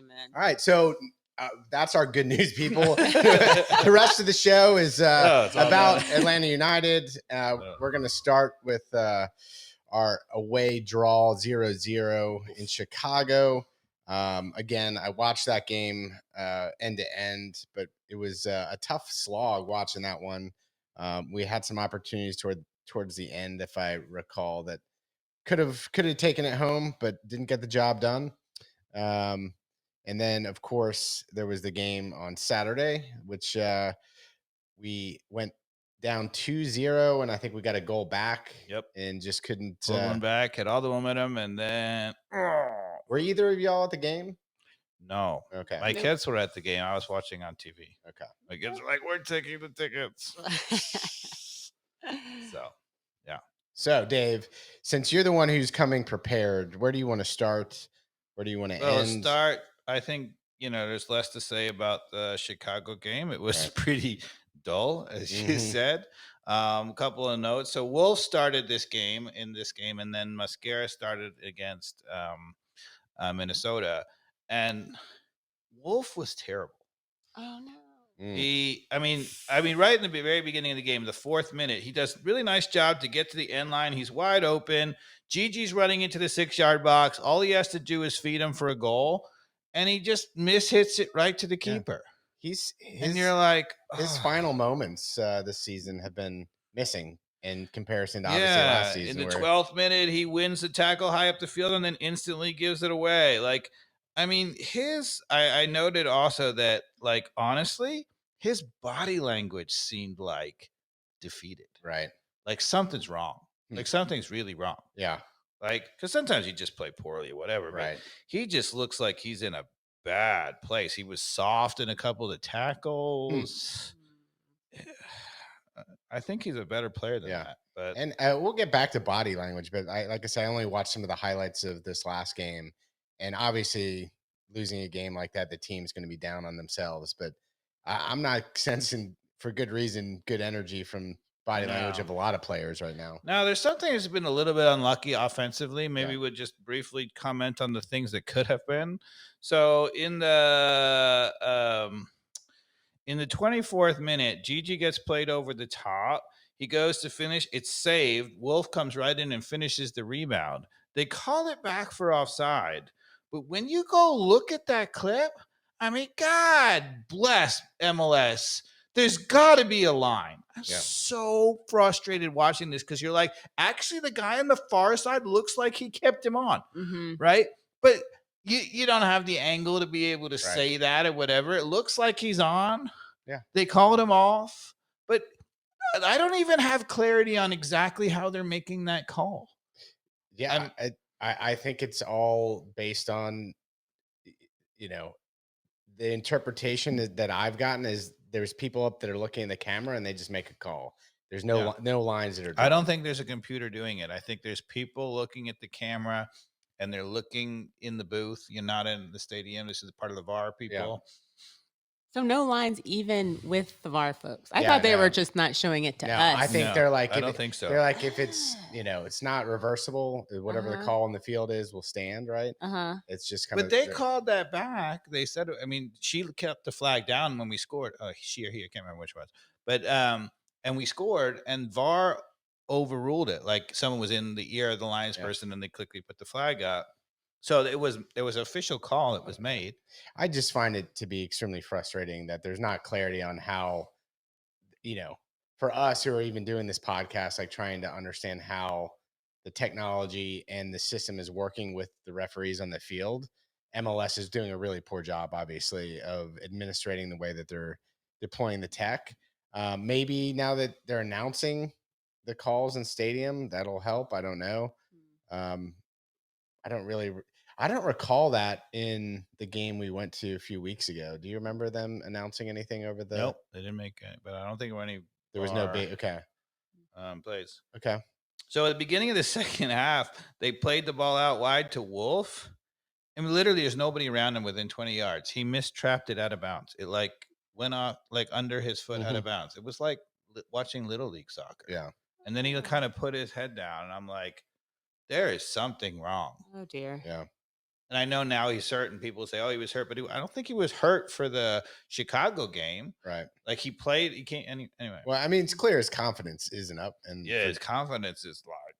Amen. All right, so that's our good news, people. The rest of the show is about Atlanta United. We're going to start with our away draw 0-0 in Chicago. Again, I watched that game end to end, but it was a tough slog watching that one. We had some opportunities towards the end, if I recall, that could have taken it home, but didn't get the job done. And then, of course, there was the game on Saturday, which we went down 2-0, and I think we got a goal back. Yep. And just couldn't. One back, had all the momentum, and then... Were either of y'all at the game? No. Okay. My kids were at the game. I was watching on TV. Okay. My kids were like, we're taking the tickets. So, yeah. So, Dave, since you're the one who's coming prepared, where do you want to start? Where do you want to end? I think, there's less to say about the Chicago game. It was pretty dull, as you said. A couple of notes. So Wolf started this game, and then Mascara started against Minnesota. And Wolf was terrible. Oh, no. Right in the very beginning of the game, the 4th minute, he does a really nice job to get to the end line. He's wide open. Gigi's running into the 6-yard box. All he has to do is feed him for a goal, and he just mishits it right to the keeper. And you're like, his final moments this season have been missing in comparison to obviously last season. In the 12th minute, he wins the tackle high up the field and then instantly gives it away. I noted also that, honestly, his body language seemed like defeated. Right. Like something's wrong. Like something's really wrong. Yeah. Because sometimes you just play poorly or whatever. Right. But he just looks like he's in a bad place. He was soft in a couple of the tackles. I think he's a better player than that. But we'll get back to body language, but I only watched some of the highlights of this last game, and obviously losing a game like that, the team's going to be down on themselves. But I'm not sensing, for good reason, good energy from body language of a lot of players right now. Now, there's something that's been a little bit unlucky offensively. Maybe we'll just briefly comment on the things that could have been. So in the 24th minute, Gigi gets played over the top. He goes to finish. It's saved. Wolf comes right in and finishes the rebound. They call it back for offside. But when you go look at that clip, God bless MLS. There's got to be a line. I'm so frustrated watching this because you're like, actually, the guy on the far side looks like he kept him on, right? But you don't have the angle to be able to say that or whatever. It looks like he's on. Yeah. They called him off. But I don't even have clarity on exactly how they're making that call. Yeah, I think it's all based on, the interpretation that I've gotten is there's people up that are looking at the camera and they just make a call. There's no lines that are I don't think there's a computer doing it. I think there's people looking at the camera and they're looking in the booth. You're not in the stadium. This is part of the VAR people. Yeah. So no lines even with the VAR folks. I thought they were just not showing it to us. I think they're like, I don't think so. They're like, if it's, it's not reversible, whatever the call on the field is will stand, right? It's just kind of. But they called that back. They said, she kept the flag down when we scored. She or he, I can't remember which was. But, and we scored, and VAR overruled it. Like someone was in the ear of the Lions person, and they quickly put the flag up. So there was an official call that was made. I just find it to be extremely frustrating that there's not clarity on how, for us who are even doing this podcast, trying to understand how the technology and the system is working with the referees on the field. MLS is doing a really poor job, obviously, of administrating the way that they're deploying the tech. Maybe now that they're announcing the calls in stadium, that'll help. I don't know. I don't recall that in the game we went to a few weeks ago. Do you remember them announcing anything over the? Nope, they didn't make it, but I don't think there were any. There was no big. Okay. Plays. Okay. So at the beginning of the second half, they played the ball out wide to Wolf, and literally there's nobody around him within 20 yards. He mistrapped it out of bounds. It went off under his foot out of bounds. It was like watching Little League soccer. Yeah. And then he kind of put his head down, and I'm like, there is something wrong. Oh dear. Yeah. And I know now he's hurt, and people say, "Oh, he was hurt," but I don't think he was hurt for the Chicago game. Right. Like he played. He can't. Anyway. Well, I mean, it's clear his confidence isn't up, and Yeah, his confidence is like.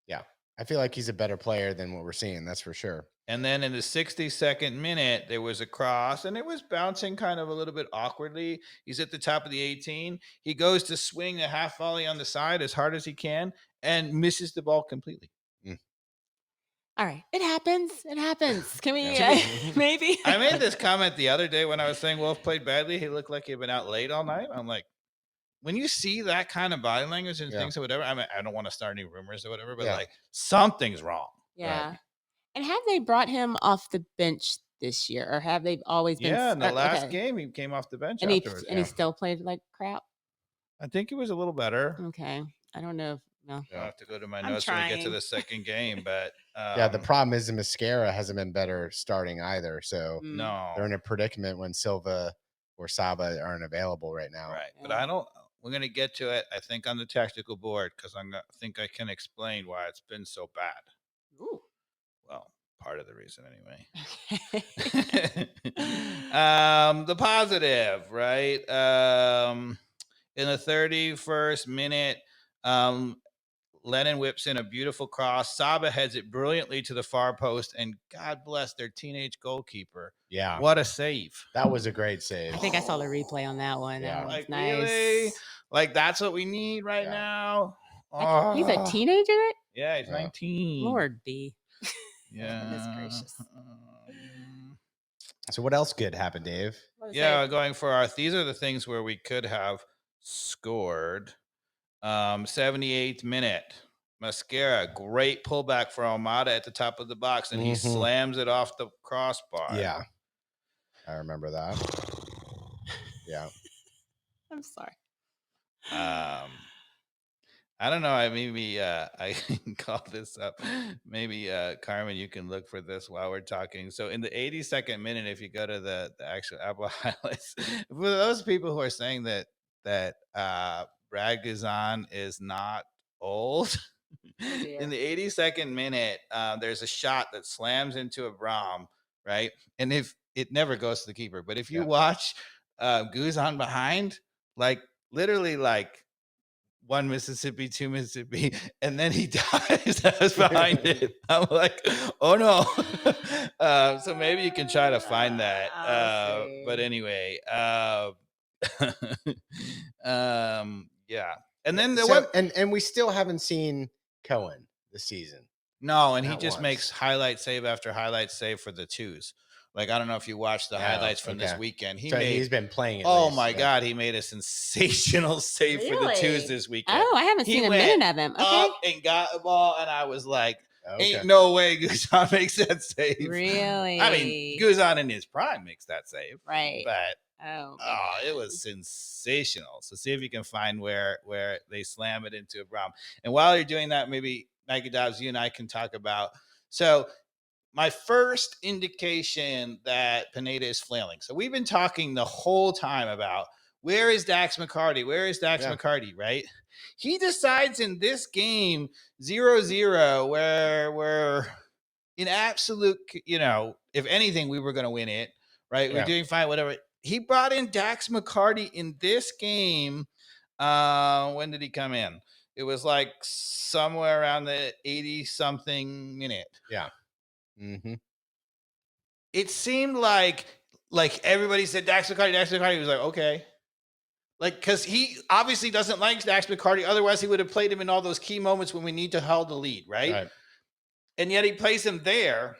Yeah, I feel like he's a better player than what we're seeing. That's for sure. And then in the 62nd minute, there was a cross, and it was bouncing kind of a little bit awkwardly. He's at the top of the 18. He goes to swing a half volley on the side as hard as he can and misses the ball completely. All right. It happens. It happens. Can we maybe? I made this comment the other day when I was saying Wolf played badly. He looked like he'd been out late all night. I'm like, when you see that kind of body language and things or whatever, I mean, I don't want to start any rumors or whatever, but like something's wrong. Yeah. Right. And have they brought him off the bench this year, or have they always been? Yeah, in the last game, he came off the bench and afterwards. He still played like crap? I think it was a little better. Okay. I don't know. No. I'll have to go to my notes when we get to the second game, but the problem is the Mascara hasn't been better starting either. So no, they're in a predicament when Silva or Saba aren't available right now. Right, but we're going to get to it, I think, on the tactical board, because I think I can explain why it's been so bad. Ooh. Well, part of the reason anyway. The positive, right? In the 31st minute, Lennon whips in a beautiful cross. Saba heads it brilliantly to the far post, and God bless their teenage goalkeeper. Yeah. What a save. That was a great save. I think I saw the replay on that one. Yeah. That was like, nice. Really? Like, that's what we need right now? Like, he's a teenager? Yeah, he's 19. Lord B. Yeah. Goodness gracious. So what else good happened, Dave? Yeah, going for these are the things where we could have scored. 78th minute. Mascara, great pullback for Almada at the top of the box, and he slams it off the crossbar. Yeah. I remember that. Yeah. I'm sorry. I don't know. I can call this up. Maybe Carmen, you can look for this while we're talking. So in the 82nd minute, if you go to the actual Apple highlights, for those people who are saying that Brad Guzan is not old, in the 82nd minute, there's a shot that slams into a Braum, right? And if it never goes to the keeper, but if you watch Guzan behind, like literally like 1 Mississippi, 2 Mississippi, and then he dies behind it. I'm like, oh no. So maybe you can try to find that. But anyway, yeah. And then and we still haven't seen Cohen this season. No, and he just makes highlight save after highlight save for the twos. Like, I don't know if you watched the highlights from this weekend. He's been playing. My God, he made a sensational save for the twos this weekend. Oh, I haven't seen a minute of him. Okay. Up and got the ball, and I was like, ain't no way Guzan makes that save. Really? I mean, Guzan in his prime makes that save. Right. But it was sensational. So see if you can find where they slam it into a Braum. And while you're doing that, maybe Nike Dobbs, you and I can talk about. So my first indication that Pineda is flailing. So we've been talking the whole time about where is Dax McCarty? Where is Dax McCarty, right? He decides in this game 0-0 where we're in absolute, if anything, we were going to win it, right? We're doing fine, whatever. He brought in Dax McCarty in this game. When did he come in? It was like somewhere around the 80-something minute. Yeah. Mm-hmm. It seemed like everybody said Dax McCarty. Dax McCarty. He was like, okay. Like, because he obviously doesn't like Dax McCarty. Otherwise, he would have played him in all those key moments when we need to hold the lead, right? And yet he plays him there.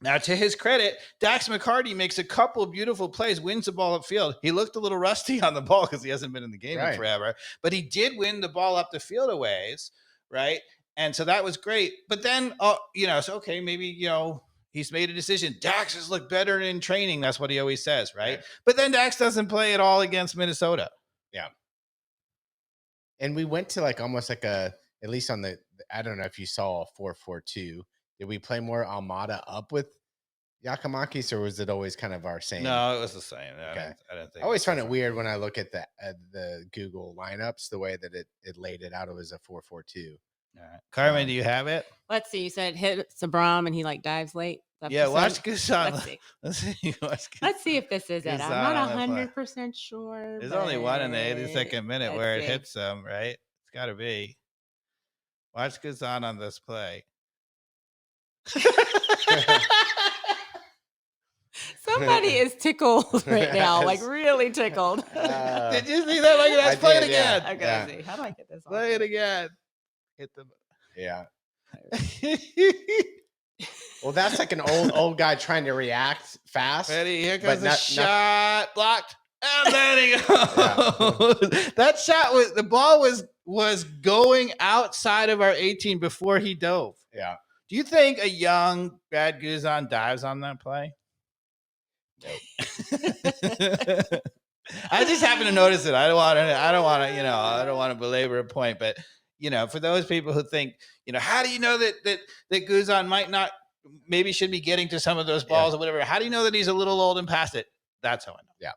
Now, to his credit, Dax McCarty makes a couple of beautiful plays, wins the ball upfield. He looked a little rusty on the ball because he hasn't been in the game in forever. But he did win the ball up the field a ways, right? And so that was great. But then, okay, maybe, he's made a decision. Dax has looked better in training. That's what he always says, right? But then Dax doesn't play at all against Minnesota. Yeah. And we went to like almost like at least on I don't know if you saw a 4-4-2. Did we play more Almada up with Giacomakis, or was it always kind of our same? No, it was the same. Okay. I don't think. I always find it weird when I look at the Google lineups, the way that it laid it out. It was a 4-4-2. Carmen, do you have it? Let's see. You said hit Sabram and he like dives late. Yeah, watch Guzan. Let's see. Let's Let's see if this is it. I'm not 100% sure. There's only one in the 82nd minute where it see. hits them, right? It's got to be. Watch Guzan on this play. Somebody is tickled right now, like really tickled. Did you see that? Look at that. Play it again. I gotta see. How do I get this on? Play it again. Hit them. Yeah. Well, that's like an old guy trying to react fast. Ready? Here comes the shot. Blocked. And there he goes. Yeah. That shot the ball was going outside of our 18 before he dove. Yeah. Do you think a young Brad Guzan dives on that play? Nope. I just happen to notice it. I don't want to belabor a point, but for those people who think, how do you know that Guzan might not, maybe should be getting to some of those balls or whatever? How do you know that he's a little old and past it? That's how I know. Yeah.